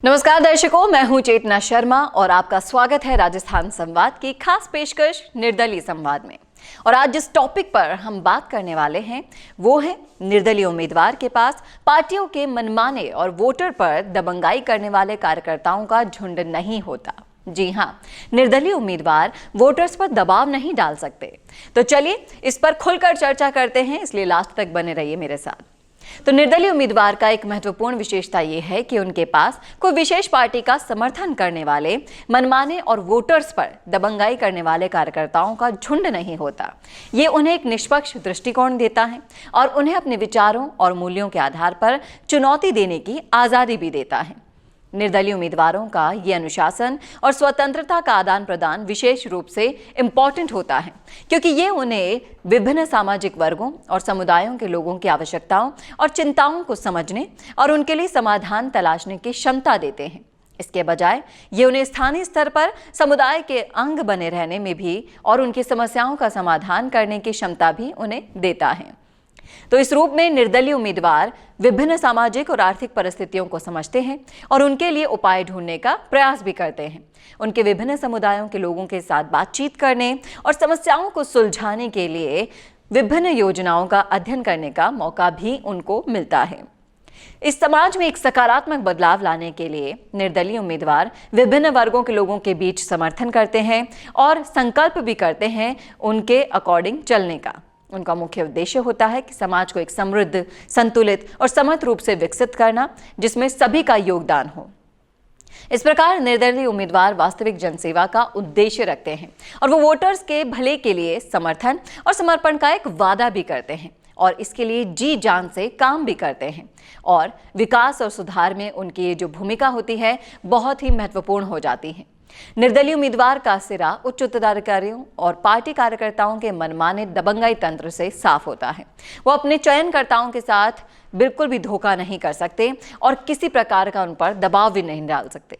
नमस्कार दर्शकों, मैं हूं चेतना शर्मा और आपका स्वागत है राजस्थान संवाद की खास पेशकश निर्दलीय संवाद में। और आज जिस टॉपिक पर हम बात करने वाले हैं वो है निर्दलीय उम्मीदवार के पास पार्टियों के मनमाने और वोटर पर दबंगाई करने वाले कार्यकर्ताओं का झुंड नहीं होता। जी हां, निर्दलीय उम्मीदवार वोटर्स पर दबाव नहीं डाल सकते। तो चलिए इस पर खुलकर चर्चा करते हैं, इसलिए लास्ट तक बने रहिए मेरे साथ। तो निर्दलीय उम्मीदवार का एक महत्वपूर्ण विशेषता यह है कि उनके पास कोई विशेष पार्टी का समर्थन करने वाले मनमाने और वोटर्स पर दबंगाई करने वाले कार्यकर्ताओं का झुंड नहीं होता। ये उन्हें एक निष्पक्ष दृष्टिकोण देता है और उन्हें अपने विचारों और मूल्यों के आधार पर चुनौती देने की आजादी भी देता है। निर्दलीय उम्मीदवारों का ये अनुशासन और स्वतंत्रता का आदान प्रदान विशेष रूप से इम्पॉर्टेंट होता है, क्योंकि ये उन्हें विभिन्न सामाजिक वर्गों और समुदायों के लोगों की आवश्यकताओं और चिंताओं को समझने और उनके लिए समाधान तलाशने की क्षमता देते हैं। इसके बजाय ये उन्हें स्थानीय स्तर पर समुदाय के अंग बने रहने में भी और उनकी समस्याओं का समाधान करने की क्षमता भी उन्हें देता है। तो इस रूप में निर्दलीय उम्मीदवार विभिन्न सामाजिक और आर्थिक परिस्थितियों को समझते हैं और उनके लिए उपाय ढूंढने का प्रयास भी करते हैं। उनके विभिन्न समुदायों के लोगों के साथ बातचीत करने और समस्याओं को सुलझाने के लिए विभिन्न योजनाओं का अध्ययन करने का मौका भी उनको मिलता है। इस समाज में एक सकारात्मक बदलाव लाने के लिए निर्दलीय उम्मीदवार विभिन्न वर्गों के लोगों के बीच समर्थन करते हैं और संकल्प भी करते हैं उनके अकॉर्डिंग चलने का। उनका मुख्य उद्देश्य होता है कि समाज को एक समृद्ध, संतुलित और समर्थ रूप से विकसित करना, जिसमें सभी का योगदान हो। इस प्रकार निर्दलीय उम्मीदवार वास्तविक जनसेवा का उद्देश्य रखते हैं और वो वोटर्स के भले के लिए समर्थन और समर्पण का एक वादा भी करते हैं और इसके लिए जी जान से काम भी करते हैं। और विकास और सुधार में उनकी ये जो भूमिका होती है बहुत ही महत्वपूर्ण हो जाती है। निर्दलीय उम्मीदवार का सिरा उच्च उत्तराधिकारियों और पार्टी कार्यकर्ताओं के मनमाने दबंगाई तंत्र से साफ होता है। वो अपने चयनकर्ताओं के साथ बिल्कुल भी धोखा नहीं कर सकते और किसी प्रकार का उन पर दबाव भी नहीं डाल सकते।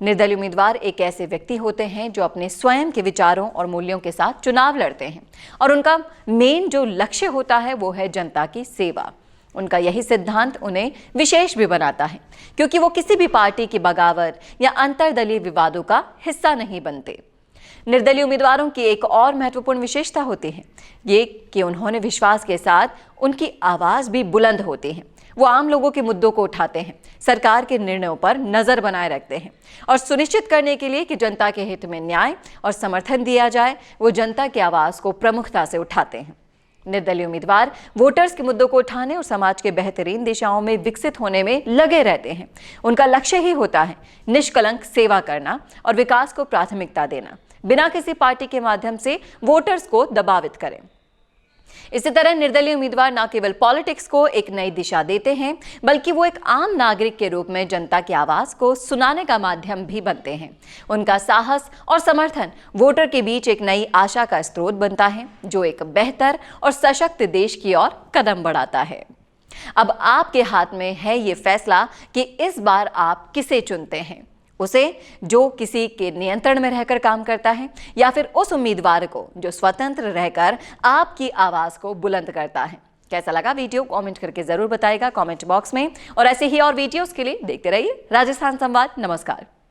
निर्दलीय उम्मीदवार एक ऐसे व्यक्ति होते हैं जो अपने स्वयं के विचारों और मूल्यों के साथ चुनाव लड़ते हैं और उनका मेन जो लक्ष्य होता है वो है जनता की सेवा। उनका यही सिद्धांत उन्हें विशेष भी बनाता है, क्योंकि वो किसी भी पार्टी की बगावत या अंतरदलीय विवादों का हिस्सा नहीं बनते। निर्दलीय उम्मीदवारों की एक और महत्वपूर्ण विशेषता होती है ये कि उन्होंने विश्वास के साथ उनकी आवाज़ भी बुलंद होती है। वो आम लोगों के मुद्दों को उठाते हैं, सरकार के निर्णयों पर नजर बनाए रखते हैं और सुनिश्चित करने के लिए कि जनता के हित में न्याय और समर्थन दिया जाए, वो जनता की आवाज़ को प्रमुखता से उठाते हैं। निर्दलीय उम्मीदवार वोटर्स के मुद्दों को उठाने और समाज के बेहतरीन दिशाओं में विकसित होने में लगे रहते हैं। उनका लक्ष्य ही होता है निष्कलंक सेवा करना और विकास को प्राथमिकता देना, बिना किसी पार्टी के माध्यम से वोटर्स को दबावित करें। इसी तरह निर्दलीय उम्मीदवार न केवल पॉलिटिक्स को एक नई दिशा देते हैं, बल्कि वो एक आम नागरिक के रूप में जनता की आवाज को सुनाने का माध्यम भी बनते हैं। उनका साहस और समर्थन वोटर के बीच एक नई आशा का स्रोत बनता है, जो एक बेहतर और सशक्त देश की ओर कदम बढ़ाता है। अब आपके हाथ में है ये फैसला कि इस बार आप किसे चुनते हैं, उसे जो किसी के नियंत्रण में रहकर काम करता है या फिर उस उम्मीदवार को जो स्वतंत्र रहकर आपकी आवाज को बुलंद करता है। कैसा लगा वीडियो कमेंट करके जरूर बताइएगा कमेंट बॉक्स में, और ऐसे ही और वीडियोस के लिए देखते रहिए राजस्थान संवाद। नमस्कार।